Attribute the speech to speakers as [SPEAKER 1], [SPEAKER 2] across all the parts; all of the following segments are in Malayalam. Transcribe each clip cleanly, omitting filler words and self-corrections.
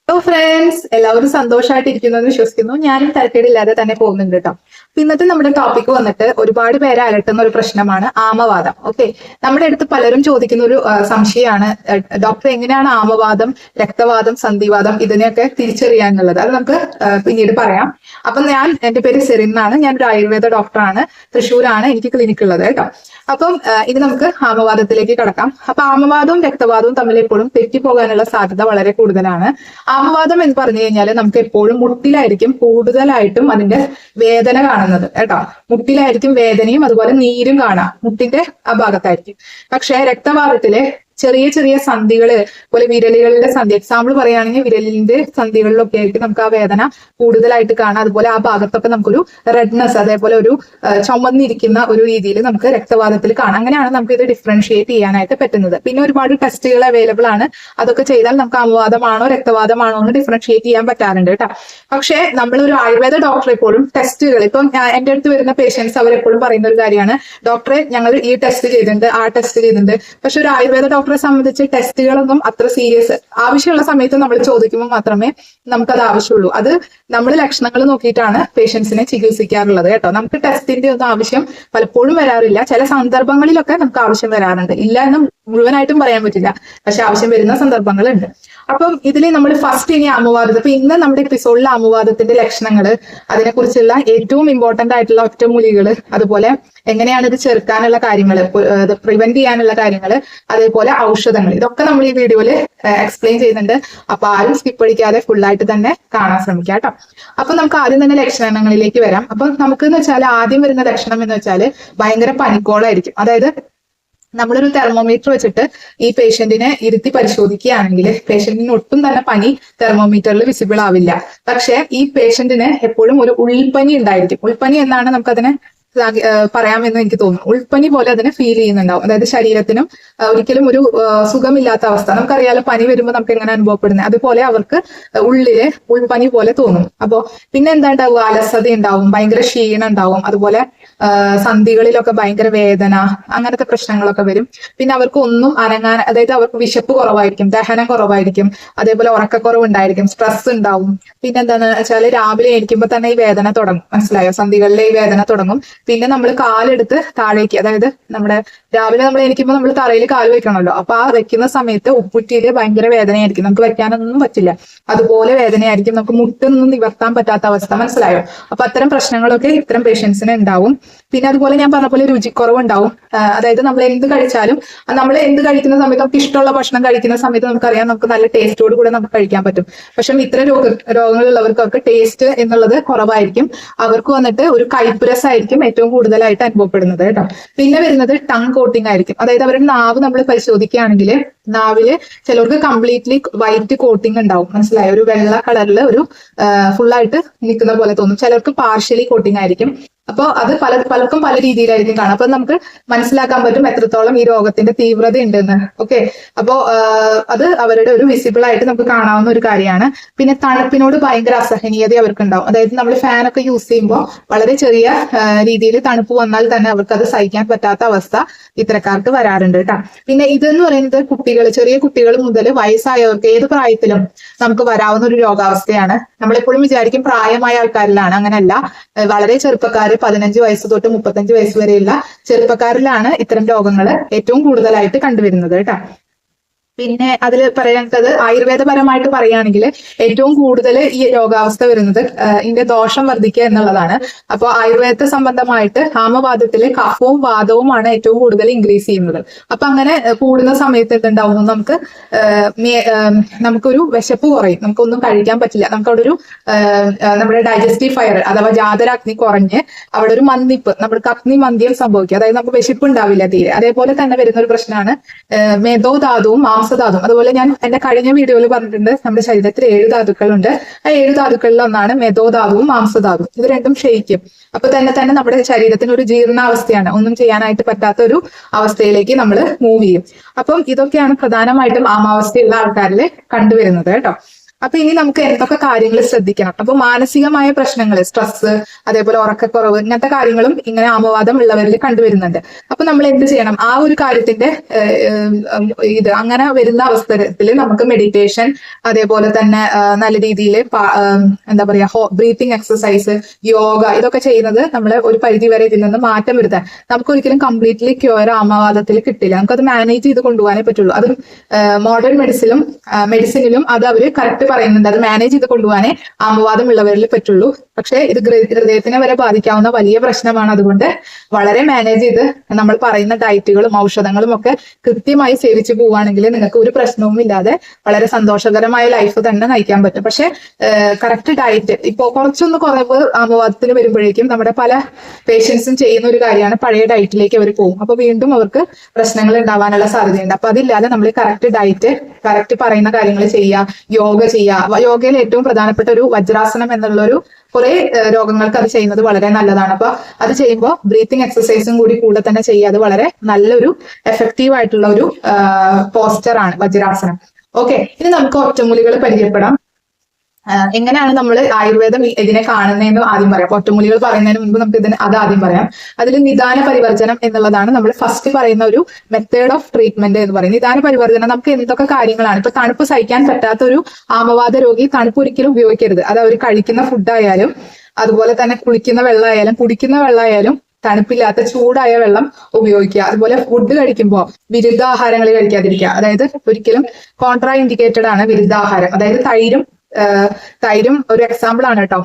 [SPEAKER 1] ഹലോ ഫ്രണ്ട്സ്, എല്ലാവരും സന്തോഷമായിട്ടിരിക്കുന്നു എന്ന് വിശ്വസിക്കുന്നു. ഞാനും തരക്കേടില്ലാതെ തന്നെ പോകുന്നുണ്ട് കേട്ടോ. അപ്പൊ ഇന്നത്തെ നമ്മുടെ ടോപ്പിക് വന്നിട്ട് ഒരുപാട് പേരെ അലട്ടുന്ന ഒരു പ്രശ്നമാണ് ആമവാദം. ഓക്കെ, നമ്മുടെ അടുത്ത് പലരും ചോദിക്കുന്ന ഒരു സംശയമാണ്, ഡോക്ടർ എങ്ങനെയാണ് ആമവാദം, രക്തവാദം, സന്ധിവാദം ഇതിനെയൊക്കെ തിരിച്ചറിയാന്നുള്ളത്. അത് നമുക്ക് പിന്നീട് പറയാം. അപ്പൊ എന്റെ പേര് സെറിൻ എന്നാണ്. ഞാൻ ഒരു ആയുർവേദ ഡോക്ടറാണ്. തൃശ്ശൂരാണ് എനിക്ക് ക്ലിനിക്ക് ഉള്ളത് കേട്ടോ. അപ്പം ഇനി നമുക്ക് ആമവാദത്തിലേക്ക് കടക്കാം. അപ്പൊ ആമവാദവും രക്തവാദവും തമ്മിൽ എപ്പോഴും തെറ്റിപ്പോകാനുള്ള സാധ്യത വളരെ കൂടുതലാണ്. ആമവാദം എന്ന് പറഞ്ഞു കഴിഞ്ഞാൽ നമുക്ക് എപ്പോഴും മുട്ടിലായിരിക്കും കൂടുതലായിട്ടും അതിന്റെ വേദന കാണുന്നത് കേട്ടോ. മുട്ടിലായിരിക്കും വേദനയും അതുപോലെ നീരും കാണാം, മുട്ടിന്റെ ആ ഭാഗത്തായിരിക്കും. പക്ഷെ രക്തവാദത്തിലെ ചെറിയ ചെറിയ സന്ധികള് പോലെ വിരലുകളുടെ സന്ധി, എക്സാമ്പിൾ പറയുകയാണെങ്കിൽ വിരലിന്റെ സന്ധികളിലൊക്കെ ആയിരിക്കും നമുക്ക് ആ വേദന കൂടുതലായിട്ട് കാണാം. അതുപോലെ ആ ഭാഗത്തൊക്കെ നമുക്കൊരു റെഡ്നെസ്, അതേപോലെ ഒരു ചുമന്നിരിക്കുന്ന ഒരു രീതിയിൽ നമുക്ക് രക്തവാദത്തിൽ കാണാം. അങ്ങനെയാണ് നമുക്ക് ഇത് ഡിഫറൻഷിയേറ്റ് ചെയ്യാനായിട്ട് പറ്റുന്നത്. പിന്നെ ഒരുപാട് ടെസ്റ്റുകൾ അവൈലബിൾ ആണ്. അതൊക്കെ ചെയ്താൽ നമുക്ക് ആമവാദമാണോ രക്തവാദമാണോ എന്ന് ഡിഫറൻഷിയേറ്റ് ചെയ്യാൻ പറ്റാറുണ്ട് കേട്ടോ. പക്ഷേ നമ്മളൊരു ആയുർവേദ ഡോക്ടർ എപ്പോഴും ടെസ്റ്റുകൾ, ഇപ്പം എന്റെ അടുത്ത് വരുന്ന പേഷ്യൻസ് അവരെപ്പോഴും പറയുന്ന ഒരു കാര്യമാണ്, ഡോക്ടറെ ഞങ്ങൾ ഈ ടെസ്റ്റ് ചെയ്തിട്ടുണ്ട്, ആ ടെസ്റ്റ് ചെയ്തിട്ടുണ്ട്. പക്ഷെ ഒരു ആയുർവേദ ഡോക്ടറെ സംബന്ധിച്ച് ടെസ്റ്റുകളൊന്നും അത്ര സീരിയസ്, ആവശ്യമുള്ള സമയത്ത് നമ്മൾ ചോദിക്കുമ്പോൾ മാത്രമേ നമുക്കത് ആവശ്യമുള്ളൂ. അത് നമ്മൾ ലക്ഷണങ്ങൾ നോക്കിയിട്ടാണ് പേഷ്യൻസിനെ ചികിത്സിക്കാറുള്ളത് കേട്ടോ. നമുക്ക് ടെസ്റ്റിന്റെ ഒന്നും ആവശ്യം പലപ്പോഴും വരാറില്ല. ചില സന്ദർഭങ്ങളിലൊക്കെ നമുക്ക് ആവശ്യം വരാറുണ്ട്. ഇല്ല എന്ന് മുഴുവനായിട്ടും പറയാൻ പറ്റില്ല, പക്ഷെ ആവശ്യം വരുന്ന സന്ദർഭങ്ങളുണ്ട്. അപ്പം ഇതിൽ നമ്മൾ ഫസ്റ്റ് ഇനി ആമവാദം, ഇപ്പൊ ഇന്ന് നമ്മുടെ എപ്പിസോഡിൽ ആമവാദത്തിന്റെ ലക്ഷണങ്ങൾ, അതിനെക്കുറിച്ചുള്ള ഏറ്റവും ഇമ്പോർട്ടന്റ് ആയിട്ടുള്ള ഒറ്റമൂലികൾ, അതുപോലെ എങ്ങനെയാണ് ഇത് ചെറുക്കാനുള്ള കാര്യങ്ങൾ, പ്രിവെന്റ് ചെയ്യാനുള്ള കാര്യങ്ങൾ, അതേപോലെ ഔഷധങ്ങൾ, ഇതൊക്കെ നമ്മൾ ഈ വീഡിയോയിൽ എക്സ്പ്ലെയിൻ ചെയ്യുന്നുണ്ട്. അപ്പൊ ആരും സ്കിപ്പ് അടിക്കാതെ ഫുള്ളായിട്ട് തന്നെ കാണാൻ ശ്രമിക്കാം കേട്ടോ. അപ്പൊ നമുക്ക് ആദ്യം തന്നെ ലക്ഷണങ്ങളിലേക്ക് വരാം. അപ്പൊ നമുക്ക് എന്ന് വെച്ചാൽ ആദ്യം വരുന്ന ലക്ഷണം എന്ന് വെച്ചാൽ ഭയങ്കര പനിക്കോളായിരിക്കും. അതായത് നമ്മളൊരു തെർമോമീറ്റർ വെച്ചിട്ട് ഈ പേഷ്യന്റിനെ ഇരുത്തി പരിശോധിക്കുകയാണെങ്കിൽ പേഷ്യന്റിന് ഒട്ടും തന്നെ പനി തെർമോമീറ്ററിൽ വിസിബിൾ ആവില്ല. പക്ഷെ ഈ പേഷ്യന്റിന് എപ്പോഴും ഒരു ഉൾപ്പനി ഉണ്ടായിരിക്കും. ഉൾപ്പനി എന്നാണ് നമുക്കതിനെ പറയാമെന്ന് എനിക്ക് തോന്നുന്നു. ഉൾപ്പനി പോലെ അതിനെ ഫീൽ ചെയ്യുന്നുണ്ടാവും. അതായത് ശരീരത്തിനും ഒരിക്കലും ഒരു സുഖമില്ലാത്ത അവസ്ഥ. നമുക്കറിയാലോ പനി വരുമ്പോൾ നമുക്ക് എങ്ങനെ അനുഭവപ്പെടുന്നത്, അതുപോലെ അവർക്ക് ഉള്ളില് ഉൾപ്പനി പോലെ തോന്നും. അപ്പോ പിന്നെ എന്താ ഉണ്ടാവുക, അലസത ഉണ്ടാവും, ഭയങ്കര ക്ഷീണം ഉണ്ടാവും, അതുപോലെ സന്ധികളിലൊക്കെ ഭയങ്കര വേദന, അങ്ങനത്തെ പ്രശ്നങ്ങളൊക്കെ വരും. പിന്നെ അവർക്ക് ഒന്നും അനങ്ങാൻ, അതായത് അവർക്ക് വിശപ്പ് കുറവായിരിക്കും, ദഹനം കുറവായിരിക്കും, അതേപോലെ ഉറക്കക്കുറവ് ഉണ്ടായിരിക്കും, സ്ട്രെസ് ഉണ്ടാവും. പിന്നെ എന്താന്ന് വെച്ചാൽ രാവിലെ എണീക്കുമ്പോൾ തന്നെ ഈ വേദന തുടങ്ങും. മനസ്സിലായോ? സന്ധികളിലെ ഈ വേദന തുടങ്ങും. പിന്നെ നമ്മൾ കാലെടുത്ത് താഴേക്ക്, അതായത് നമ്മുടെ രാവിലെ നമ്മൾ എണീക്കുമ്പോൾ നമ്മൾ തറയിൽ കാല് വെക്കണമല്ലോ, അപ്പൊ ആ വെക്കുന്ന സമയത്ത് ഉപ്പുറ്റിയില് ഭയങ്കര വേദനയായിരിക്കും, നമുക്ക് വെക്കാനൊന്നും പറ്റില്ല, അതുപോലെ വേദനയായിരിക്കും, നമുക്ക് മുട്ടൊന്നും നിവർത്താൻ പറ്റാത്ത അവസ്ഥ. മനസ്സിലായോ? അപ്പൊ അത്തരം പ്രശ്നങ്ങളൊക്കെ ഇത്തരം പേഷ്യൻസിന് ഉണ്ടാവും. പിന്നെ അതുപോലെ ഞാൻ പറഞ്ഞ പോലെ രുചിക്കുറവ് ഉണ്ടാവും. അതായത് നമ്മൾ എന്ത് കഴിച്ചാലും, നമ്മൾ എന്ത് കഴിക്കുന്ന സമയത്ത്, നമുക്ക് ഇഷ്ടമുള്ള ഭക്ഷണം കഴിക്കുന്ന സമയത്ത് നമുക്കറിയാം നമുക്ക് നല്ല ടേസ്റ്റോട് കൂടെ നമുക്ക് കഴിക്കാൻ പറ്റും. പക്ഷെ ഇത്തരം രോഗങ്ങളുള്ളവർക്കൊക്കെ ടേസ്റ്റ് എന്നുള്ളത് കുറവായിരിക്കും. അവർക്ക് വന്നിട്ട് ഒരു കൈപ്പുരസായിരിക്കും ഏറ്റവും കൂടുതലായിട്ട് അനുഭവപ്പെടുന്നത് കേട്ടോ. പിന്നെ വരുന്നത് ടങ് കോട്ടിംഗ് ആയിരിക്കും. അതായത് അവരുടെ നാവ് നമ്മൾ പരിശോധിക്കുകയാണെങ്കിൽ നാവില് ചിലർക്ക് കംപ്ലീറ്റ്ലി വൈറ്റ് കോട്ടിംഗ് ഉണ്ടാവും. മനസ്സിലായോ? ഒരു വെള്ള കളറിൽ ഒരു ഫുള്ളായിട്ട് നിൽക്കുന്ന പോലെ തോന്നും. ചിലർക്ക് പാർഷ്യലി കോട്ടിംഗ് ആയിരിക്കും. അപ്പോൾ അത് പലർക്കും പല രീതിയിലായിരിക്കും കാണാം. അപ്പൊ നമുക്ക് മനസ്സിലാക്കാൻ പറ്റും എത്രത്തോളം ഈ രോഗത്തിന്റെ തീവ്രത ഉണ്ടെന്ന്. ഓക്കെ, അപ്പോ അത് അവരുടെ ഒരു വിസിബിൾ ആയിട്ട് നമുക്ക് കാണാവുന്ന ഒരു കാര്യമാണ്. പിന്നെ തണുപ്പിനോട് ഭയങ്കര അസഹനീയത അവർക്ക് ഉണ്ടാവും. അതായത് നമ്മൾ ഫാനൊക്കെ യൂസ് ചെയ്യുമ്പോൾ വളരെ ചെറിയ രീതിയിൽ തണുപ്പ് വന്നാൽ തന്നെ അവർക്ക് അത് സഹിക്കാൻ പറ്റാത്ത അവസ്ഥ ഇത്തരക്കാർക്ക് വരാറുണ്ട് കേട്ടോ. പിന്നെ ഇതെന്ന് പറയുന്നത് ചെറിയ കുട്ടികൾ മുതൽ വയസ്സായവർക്ക് ഏത് പ്രായത്തിലും നമുക്ക് വരാവുന്ന ഒരു രോഗാവസ്ഥയാണ്. നമ്മളെപ്പോഴും വിചാരിക്കും പ്രായമായ ആൾക്കാരിലാണ്, അങ്ങനെയല്ല. വളരെ ചെറുപ്പക്കാര് 15 വയസ്സ് തൊട്ട് 35 വയസ്സ് വരെയുള്ള ചെറുപ്പക്കാരിലാണ് ഇത്തരം രോഗങ്ങൾ ഏറ്റവും കൂടുതലായിട്ട് കണ്ടുവരുന്നത് കേട്ടോ. പിന്നെ അതിൽ പറയേണ്ടത് ആയുർവേദപരമായിട്ട് പറയുകയാണെങ്കിൽ ഏറ്റവും കൂടുതൽ ഈ രോഗാവസ്ഥ വരുന്നത് ഇതിന്റെ ദോഷം വർദ്ധിക്കുക എന്നുള്ളതാണ്. അപ്പോൾ ആയുർവേദ സംബന്ധമായിട്ട് ആമവാദത്തില് കഫവും വാദവുമാണ് ഏറ്റവും കൂടുതൽ ഇൻക്രീസ് ചെയ്യുന്നത്. അപ്പൊ അങ്ങനെ കൂടുന്ന സമയത്ത് എന്തുണ്ടാവും, നമുക്കൊരു വിശപ്പ് കുറയും, നമുക്കൊന്നും കഴിക്കാൻ പറ്റില്ല, നമുക്ക് അവിടെ ഒരു നമ്മുടെ ഡൈജസ്റ്റീവ് ഫയർ അഥവാ ജാതരാഗ്നി കുറഞ്ഞ് അവിടെ ഒരു മന്ദിപ്പ്, നമുക്ക് അഗ്നി മന്ദ്യം സംഭവിക്കും. അതായത് നമുക്ക് വിശപ്പ് ഉണ്ടാവില്ല തീരെ. അതേപോലെ തന്നെ വരുന്ന ഒരു പ്രശ്നമാണ് മേധോധാതുവും മാംസധാതുവും. അതുപോലെ ഞാൻ എന്റെ കഴിഞ്ഞ വീഡിയോയിൽ പറഞ്ഞിട്ടുണ്ട്, നമ്മുടെ ശരീരത്തിൽ 7 ധാതുക്കളുണ്ട്. ആ 7 ധാതുക്കളിൽ ഒന്നാണ് മേധോധാതുവും മാംസധാതുവും. ഇത് രണ്ടും ക്ഷയിക്കും. അപ്പൊ തന്നെ നമ്മുടെ ശരീരത്തിന് ഒരു ജീർണാവസ്ഥയാണ്, ഒന്നും ചെയ്യാനായിട്ട് പറ്റാത്ത ഒരു അവസ്ഥയിലേക്ക് നമ്മൾ മൂവ് ചെയ്യും. അപ്പം ഇതൊക്കെയാണ് പ്രധാനമായിട്ടും ആമാവസ്ഥയുള്ള ആൾക്കാരിൽ കണ്ടുവരുന്നത് കേട്ടോ. അപ്പൊ ഇനി നമുക്ക് എന്തൊക്കെ കാര്യങ്ങൾ ശ്രദ്ധിക്കണം. അപ്പൊ മാനസികമായ പ്രശ്നങ്ങൾ, സ്ട്രെസ്, അതേപോലെ ഉറക്കക്കുറവ്, ഇങ്ങനത്തെ കാര്യങ്ങളും ഇങ്ങനെ ആമവാദം ഉള്ളവരിൽ കണ്ടുവരുന്നുണ്ട്. അപ്പൊ നമ്മൾ എന്ത് ചെയ്യണം? ആ ഒരു കാര്യത്തിന്റെ ഇത് അങ്ങനെ വരുന്ന അവസരത്തിൽ നമുക്ക് മെഡിറ്റേഷൻ, അതേപോലെ തന്നെ നല്ല രീതിയിൽ എന്താ പറയാ ബ്രീത്തിങ് എക്സസൈസ്, യോഗ, ഇതൊക്കെ ചെയ്യുന്നത് നമ്മളെ ഒരു പരിധി വരെ ഇതിൽ നിന്ന് മാറ്റം വരുത്താൻ. നമുക്ക് ഒരിക്കലും കംപ്ലീറ്റ്ലി ക്യൂർ ആമവാദത്തിൽ കിട്ടില്ല. നമുക്കത് മാനേജ് ചെയ്ത് കൊണ്ടുപോകാനേ പറ്റുള്ളൂ. അത് മോഡേൺ മെഡിസിനിലും അത് അവർ കറക്റ്റ് പറയുന്നുണ്ട്. അത് മാനേജ് ചെയ്ത് കൊണ്ടുപോകാനേ ആമവാദം ഉള്ളവരിൽ പറ്റുള്ളൂ. പക്ഷേ ഇത് ഹൃദയത്തിനെ വരെ ബാധിക്കാവുന്ന വലിയ പ്രശ്നമാണ്. അതുകൊണ്ട് വളരെ മാനേജ് ചെയ്ത് നമ്മൾ പറയുന്ന ഡയറ്റുകളും ഔഷധങ്ങളും ഒക്കെ കൃത്യമായി സേവിച്ച് പോവുകയാണെങ്കിൽ നിങ്ങൾക്ക് ഒരു പ്രശ്നവും ഇല്ലാതെ വളരെ സന്തോഷകരമായ ലൈഫ് തന്നെ നയിക്കാൻ പറ്റും. പക്ഷെ കറക്റ്റ് ഡയറ്റ്, ഇപ്പോൾ കുറച്ചൊന്ന് കുറവ് ആമവാദത്തിന് വരുമ്പോഴേക്കും നമ്മുടെ പല പേഷ്യൻസും ചെയ്യുന്ന ഒരു കാര്യമാണ് പഴയ ഡയറ്റിലേക്ക് അവർ പോകും. അപ്പൊ വീണ്ടും അവർക്ക് പ്രശ്നങ്ങൾ ഉണ്ടാവാനുള്ള സാധ്യതയുണ്ട്. അപ്പൊ അതില്ലാതെ നമ്മൾ കറക്റ്റ് ഡയറ്റ്, കറക്റ്റ് പറയുന്ന കാര്യങ്ങൾ ചെയ്യുക, യോഗ ചെയ്യുക. യോഗയിൽ ഏറ്റവും പ്രധാനപ്പെട്ട ഒരു വജ്രാസനം എന്നുള്ളൊരു കുറെ രോഗങ്ങൾക്ക് അത് ചെയ്യുന്നത് വളരെ നല്ലതാണ്. അപ്പൊ അത് ചെയ്യുമ്പോൾ ബ്രീത്തിങ് എക്സസൈസും കൂടെ തന്നെ ചെയ്യുക. അത് വളരെ നല്ലൊരു എഫക്റ്റീവ് ആയിട്ടുള്ള ഒരു പോസ്റ്റർ ആണ് വജ്രാസനം. ഓക്കെ, ഇനി നമുക്ക് ഒറ്റമൂലികൾ പരിചയപ്പെടാം. എങ്ങനെയാണ് നമ്മൾ ആയുർവേദം ഇതിനെ കാണുന്നതെന്ന് ആദ്യം പറയാം. ഒറ്റമൂലികൾ പറയുന്നതിന് മുൻപ് നമുക്ക് അത് ആദ്യം പറയാം. അതിൽ നിദാന പരിവർജനം എന്നുള്ളതാണ് നമ്മൾ ഫസ്റ്റ് പറയുന്ന ഒരു മെത്തേഡ് ഓഫ് ട്രീറ്റ്മെന്റ് എന്ന് പറയും. നിദാന പരിവർജനം നമുക്ക് എന്തൊക്കെ കാര്യങ്ങളാണ്, ഇപ്പൊ തണുപ്പ് സഹിക്കാൻ പറ്റാത്ത ഒരു ആമവാദ രോഗി തണുപ്പ് ഒരിക്കലും ഉപയോഗിക്കരുത്. അത് അവർ കഴിക്കുന്ന ഫുഡായാലും, അതുപോലെ തന്നെ കുളിക്കുന്ന വെള്ളമായാലും, കുടിക്കുന്ന വെള്ളമായാലും തണുപ്പില്ലാത്ത ചൂടായ വെള്ളം ഉപയോഗിക്കുക. അതുപോലെ ഫുഡ് കഴിക്കുമ്പോൾ വിരുദ്ധാഹാരങ്ങൾ കഴിക്കാതിരിക്കുക. അതായത് ഒരിക്കലും കോൺട്രാ ഇൻഡിക്കേറ്റഡ് ആണ് വിരുദ്ധാഹാരം. അതായത് തൈരും ഒരു എക്സാമ്പിൾ ആണ് കേട്ടോ.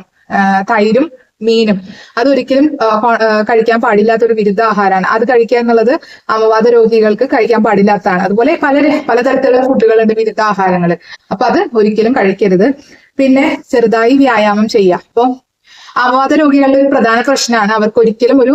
[SPEAKER 1] തൈരും മീനും അതൊരിക്കലും കഴിക്കാൻ പാടില്ലാത്ത ഒരു വിരുദ്ധ ആഹാരമാണ്. അത് കഴിക്കുക എന്നുള്ളത് ആമവാദ രോഗികൾക്ക് കഴിക്കാൻ പാടില്ലാത്തതാണ്. അതുപോലെ പലതരത്തിലുള്ള ഫുഡുകളുണ്ട്, വിരുദ്ധ ആഹാരങ്ങൾ. അപ്പൊ അത് ഒരിക്കലും കഴിക്കരുത്. പിന്നെ ചെറുതായി വ്യായാമം ചെയ്യുക. അപ്പൊ ആമവാദ രോഗികളുടെ ഒരു പ്രധാന പ്രശ്നമാണ് അവർക്ക് ഒരിക്കലും ഒരു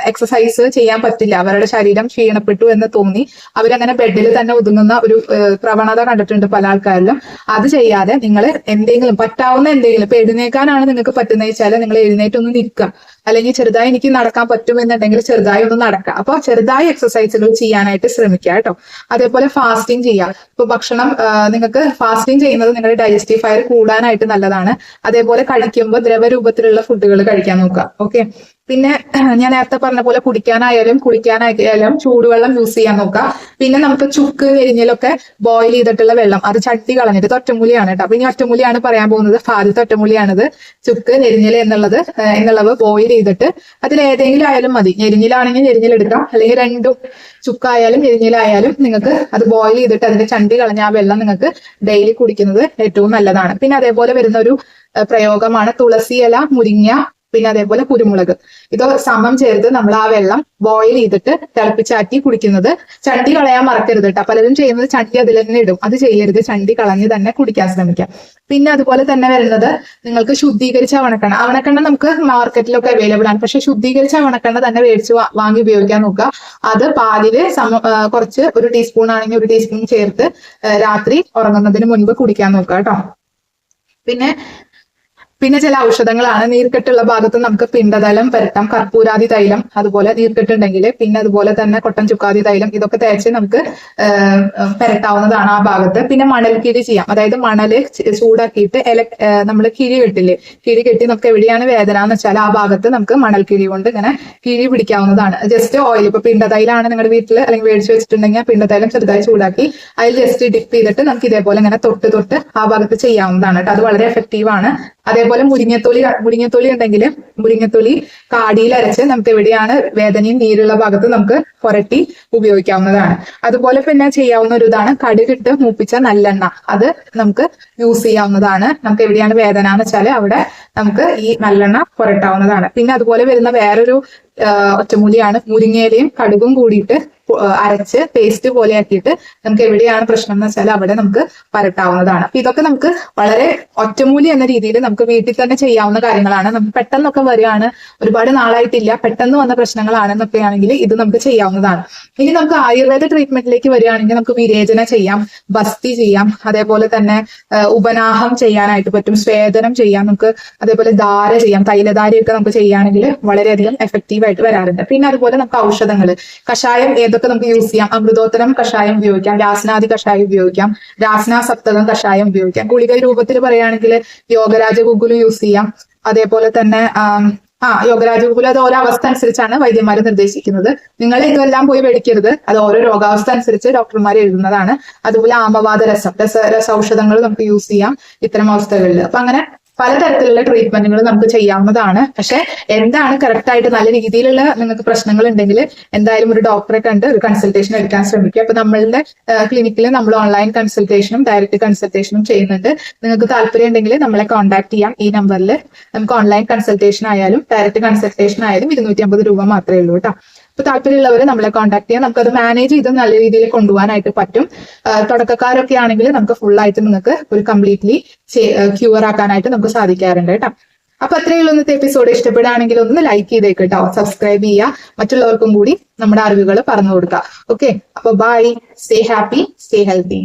[SPEAKER 1] എക്സസൈസ് ചെയ്യാൻ പറ്റില്ല. അവരുടെ ശരീരം ക്ഷീണപ്പെട്ടു എന്ന് തോന്നി അവരങ്ങനെ ബെഡിൽ തന്നെ ഒതുങ്ങുന്ന ഒരു പ്രവണത കണ്ടിട്ടുണ്ട് പല ആൾക്കാരിലും. അത് ചെയ്യാതെ നിങ്ങൾ എന്തെങ്കിലും പറ്റാവുന്ന എന്തെങ്കിലും, ഇപ്പൊ എഴുന്നേക്കാനാണ് നിങ്ങൾക്ക് പറ്റുന്നത് വെച്ചാൽ നിങ്ങൾ എഴുന്നേറ്റൊന്ന് നിൽക്കുക, അല്ലെങ്കിൽ ചെറുതായി എനിക്ക് നടക്കാൻ പറ്റുമെന്നുണ്ടെങ്കിൽ ചെറുതായി ഒന്ന് നടക്കുക. അപ്പൊ ചെറുതായി എക്സസൈസുകൾ ചെയ്യാനായിട്ട് ശ്രമിക്കുക കേട്ടോ. അതേപോലെ ഫാസ്റ്റിംഗ് ചെയ്യുക. ഇപ്പൊ ഭക്ഷണം നിങ്ങൾക്ക് ഫാസ്റ്റിംഗ് ചെയ്യുന്നത് നിങ്ങളുടെ ഡൈജസ്റ്റീവ് ഫയർ കൂടാനായിട്ട് നല്ലതാണ്. അതേപോലെ കഴിക്കുമ്പോൾ ദ്രവരൂപത്തിലുള്ള ഫുഡുകൾ കഴിക്കാൻ നോക്കുക. ഓക്കെ, പിന്നെ ഞാൻ നേരത്തെ പറഞ്ഞ പോലെ കുടിക്കാനായാലും കുളിക്കാനായാലും ചൂടുവെള്ളം യൂസ് ചെയ്യാൻ നോക്കാം. പിന്നെ നമുക്ക് ചുക്ക് നെരിഞ്ഞിലൊക്കെ ബോയിൽ ചെയ്തിട്ടുള്ള വെള്ളം, അത് ചട്ടി കളഞ്ഞിട്ട്, ഒറ്റമൂലിയാണ് കേട്ടോ. അപ്പൊ ഇനി ഒറ്റമൂലിയാണ് പറയാൻ പോകുന്നത്. ആദ്യത്തെ ഒറ്റമൂലിയാണിത്. ചുക്ക് നെരിഞ്ഞില എന്നുള്ളത് ബോയിൽ ചെയ്തിട്ട് അതിലേതെങ്കിലും ആയാലും മതി. ഞെരിഞ്ഞിലാണെങ്കിൽ ഞെരിഞ്ഞിലെടുക്കാം, അല്ലെങ്കിൽ രണ്ടും ചുക്കായാലും ഞെരിഞ്ഞിലായാലും നിങ്ങൾക്ക് അത് ബോയിൽ ചെയ്തിട്ട് അതിന്റെ ചണ്ടി കളഞ്ഞ ആ വെള്ളം നിങ്ങൾക്ക് ഡെയിലി കുടിക്കുന്നത് ഏറ്റവും നല്ലതാണ്. പിന്നെ അതേപോലെ വരുന്ന ഒരു പ്രയോഗമാണ് തുളസി ഇല, മുരിങ്ങ, പിന്നെ അതേപോലെ കുരുമുളക്. ഇത് സമം ചേർത്ത് നമ്മൾ ആ വെള്ളം ബോയിൽ ചെയ്തിട്ട് തിളപ്പിച്ചാറ്റി കുടിക്കുന്നത്. ചണ്ടി കളയാൻ മറക്കരുത് കേട്ടോ. പലരും ചെയ്യുന്നത് ചണ്ടി അതിൽ തന്നെ ഇടും. അത് ചെയ്യരുത്, ചണ്ടി കളഞ്ഞ് തന്നെ കുടിക്കാൻ ശ്രമിക്കാം. പിന്നെ അതുപോലെ തന്നെ വരുന്നത് നിങ്ങൾക്ക് ശുദ്ധീകരിച്ച അവണക്കെണ്ണ. അവണക്കെണ്ണ നമുക്ക് മാർക്കറ്റിലൊക്കെ അവൈലബിൾ ആണ്. പക്ഷെ ശുദ്ധീകരിച്ച അവണക്കെണ്ണ തന്നെ മേടിച്ച് വാങ്ങി ഉപയോഗിക്കാൻ നോക്കുക. അത് പാലില് കുറച്ച് ഒരു ടീസ്പൂൺ ആണെങ്കിൽ ഒരു ടീസ്പൂൺ ചേർത്ത് രാത്രി ഉറങ്ങുന്നതിന് മുൻപ് കുടിക്കാൻ നോക്കുക കേട്ടോ. പിന്നെ ചില ഔഷധങ്ങളാണ്. നീർക്കെട്ടുള്ള ഭാഗത്ത് നമുക്ക് പിണ്ടതൈലം പുരട്ടാം, കർപ്പൂരാതി തൈലം, അതുപോലെ നീർക്കെട്ടുണ്ടെങ്കിൽ. പിന്നെ അതുപോലെ തന്നെ കൊട്ടൻ ചുക്കാതി തൈലം, ഇതൊക്കെ തേച്ച് നമുക്ക് പുരട്ടാവുന്നതാണ് ആ ഭാഗത്ത്. പിന്നെ മണൽ കിഴി ചെയ്യാം. അതായത് മണല് ചൂടാക്കിയിട്ട് നമ്മൾ കിഴി കെട്ടില്ലേ, കിഴി കെട്ടി നമുക്ക് എവിടെയാണ് വേദന എന്ന് വെച്ചാൽ ആ ഭാഗത്ത് നമുക്ക് മണൽ കിഴി കൊണ്ട് ഇങ്ങനെ കിഴി പിടിക്കാവുന്നതാണ്. ജസ്റ്റ് ഓയിൽ, ഇപ്പൊ പിണ്ടതൈലാണ് നിങ്ങളുടെ വീട്ടിൽ അല്ലെങ്കിൽ മേടിച്ച് വെച്ചിട്ടുണ്ടെങ്കിൽ പിണ്ടതൈലം ചെറുതായി ചൂടാക്കി അതിൽ ജസ്റ്റ് ഡിപ്പ് ചെയ്തിട്ട് നമുക്ക് ഇതേപോലെ ഇങ്ങനെ തൊട്ട് ആ ഭാഗത്ത് ചെയ്യാവുന്നതാണ് കേട്ടോ. അത് വളരെ എഫക്റ്റീവ് ആണ്. അതേപോലെ മുരിങ്ങത്തൊലി ഉണ്ടെങ്കിൽ മുരിങ്ങത്തൊലി കാടിയിൽ അരച്ച് നമുക്ക് എവിടെയാണ് വേദനയും നീരുള്ള ഭാഗത്ത് നമുക്ക് പുരട്ടി ഉപയോഗിക്കാവുന്നതാണ്. അതുപോലെ പിന്നെ ചെയ്യാവുന്ന ഒരു ഇതാണ് കടുകിട്ട് മൂപ്പിച്ച നല്ലെണ്ണ. അത് നമുക്ക് യൂസ് ചെയ്യാവുന്നതാണ്. നമുക്ക് എവിടെയാണ് വേദന എന്ന് വെച്ചാൽ അവിടെ നമുക്ക് ഈ നല്ലെണ്ണ പുരട്ടാവുന്നതാണ്. പിന്നെ അതുപോലെ വരുന്ന വേറൊരു ഒറ്റമൂലിയാണ് മുരിങ്ങയിലയും കടുകും കൂടിയിട്ട് അരച്ച് പേസ്റ്റ് പോലെ ആക്കിയിട്ട് നമുക്ക് എവിടെയാണ് പ്രശ്നം എന്ന് വെച്ചാൽ അവിടെ നമുക്ക് പരട്ടാവുന്നതാണ്. അപ്പൊ ഇതൊക്കെ നമുക്ക് വളരെ ഒറ്റമൂലി എന്ന രീതിയിൽ നമുക്ക് വീട്ടിൽ തന്നെ ചെയ്യാവുന്ന കാര്യങ്ങളാണ്. നമുക്ക് പെട്ടെന്നൊക്കെ വരികയാണ്, ഒരുപാട് നാളായിട്ടില്ല, പെട്ടെന്ന് വന്ന പ്രശ്നങ്ങളാണെന്നൊക്കെ ആണെങ്കിൽ ഇത് നമുക്ക് ചെയ്യാവുന്നതാണ്. ഇനി നമുക്ക് ആയുർവേദ ട്രീറ്റ്മെന്റിലേക്ക് വരികയാണെങ്കിൽ നമുക്ക് വിരേചന ചെയ്യാം, ബസ്തി ചെയ്യാം, അതേപോലെ തന്നെ ഉപനാഹം ചെയ്യാനായിട്ട് പറ്റും, സ്വേദനം ചെയ്യാം നമുക്ക്, അതേപോലെ ധാര ചെയ്യാം, തൈലധാരയൊക്കെ നമുക്ക് ചെയ്യുകയാണെങ്കിൽ വളരെയധികം എഫക്റ്റീവ് ആയിട്ട് വരാറുണ്ട്. പിന്നെ അതുപോലെ നമുക്ക് ഔഷധങ്ങൾ, കഷായം ഏതൊക്കെ നമുക്ക് യൂസ് ചെയ്യാം? അമൃതോത്തരം കഷായം ഉപയോഗിക്കാം, രാസനാദി കഷായം ഉപയോഗിക്കാം, രാസനാ സപ്തകം കഷായം ഉപയോഗിക്കാം. ഗുളിക രൂപത്തിൽ പറയുകയാണെങ്കിൽ യോഗരാജ ഗുഗുല് യൂസ് ചെയ്യാം. അതേപോലെ തന്നെ യോഗരാജ ഗുഗുല് അത് ഓരോ അവസ്ഥ അനുസരിച്ചാണ് വൈദ്യന്മാർ നിർദ്ദേശിക്കുന്നത്. നിങ്ങൾ ഇതെല്ലാം പോയി മേടിക്കരുത്, അത് ഓരോ രോഗാവസ്ഥ അനുസരിച്ച് ഡോക്ടർമാർ എഴുതുന്നതാണ്. അതുപോലെ ആമവാദ രസൌഷധങ്ങൾ നമുക്ക് യൂസ് ചെയ്യാം ഇത്തരം അവസ്ഥകളിൽ. അപ്പൊ അങ്ങനെ പലതരത്തിലുള്ള ട്രീറ്റ്മെന്റുകൾ നമുക്ക് ചെയ്യാവുന്നതാണ്. പക്ഷെ എന്താണ് കറക്റ്റ് ആയിട്ട് നല്ല രീതിയിലുള്ള നിങ്ങൾക്ക് പ്രശ്നങ്ങൾ ഉണ്ടെങ്കിൽ എന്തായാലും ഒരു ഡോക്ടറെ കണ്ട് ഒരു കൺസൾട്ടേഷൻ എടുക്കാൻ ശ്രമിക്കുക. അപ്പൊ നമ്മളുടെ ക്ലിനിക്കിൽ നമ്മൾ ഓൺലൈൻ കൺസൾട്ടേഷനും ഡയറക്റ്റ് കൺസൾട്ടേഷനും ചെയ്യുന്നുണ്ട്. നിങ്ങൾക്ക് താല്പര്യം ഉണ്ടെങ്കിൽ നമ്മളെ കോൺടാക്ട് ചെയ്യാം. ഈ നമ്പറിൽ നമുക്ക് ഓൺലൈൻ കൺസൾട്ടേഷൻ ആയാലും ഡയറക്റ്റ് കൺസൾട്ടേഷൻ ആയാലും 250 രൂപ മാത്രമേ ഉള്ളൂ കേട്ടോ. അപ്പൊ താല്പര്യമുള്ളവർ നമ്മളെ കോൺടാക്ട് ചെയ്യാം. നമുക്കത് മാനേജ് ചെയ്ത് നല്ല രീതിയിൽ കൊണ്ടുപോകാനായിട്ട് പറ്റും. തുടക്കക്കാരൊക്കെ ആണെങ്കിൽ നമുക്ക് ഫുൾ ആയിട്ട് നിങ്ങൾക്ക് ഒരു കംപ്ലീറ്റ്ലി ക്യൂർ ആക്കാനായിട്ട് നമുക്ക് സാധിക്കാറുണ്ട് കേട്ടോ. അപ്പൊ അത്രയുള്ള ഇന്നത്തെ എപ്പിസോഡ് ഇഷ്ടപ്പെടുകയാണെങ്കിൽ ഒന്ന് ലൈക്ക് ചെയ്തേക്ക് കേട്ടോ, സബ്സ്ക്രൈബ് ചെയ്യുക, മറ്റുള്ളവർക്കും കൂടി നമ്മുടെ അറിവുകൾ പറഞ്ഞു കൊടുക്കുക. ഓക്കെ, അപ്പൊ bye, stay happy, stay healthy.